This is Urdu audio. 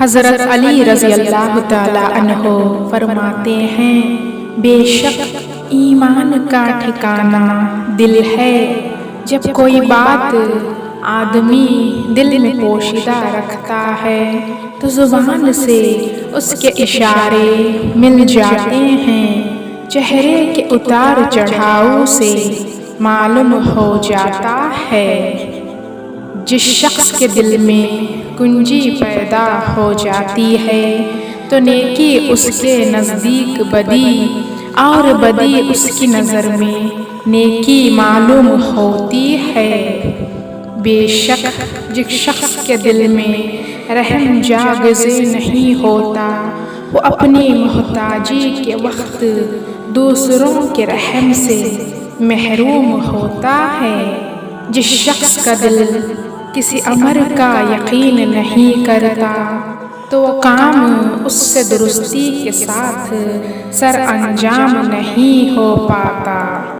حضرت علی رضی اللہ تعالیٰ عنہ فرماتے ہیں، بے شک ایمان کا ٹھکانہ دل ہے۔ جب کوئی بات آدمی دل میں پوشیدہ رکھتا ہے تو زبان سے اس کے اشارے مل جاتے ہیں، چہرے کے اتار چڑھاؤ سے معلوم ہو جاتا ہے۔ جس شخص کے دل میں کنجی پیدا ہو جاتی ہے تو نیکی اس کے نزدیک بدی اور بدی اس کی نظر میں نیکی معلوم ہوتی ہے۔ بے شک جس شخص کے دل میں رحم جاگزے نہیں ہوتا وہ اپنی محتاجی کے وقت دوسروں کے رحم سے محروم ہوتا ہے۔ جس شخص کا دل کسی امر کا یقین نہیں کرتا تو وہ کام اس سے درستی کے ساتھ سر انجام نہیں ہو پاتا۔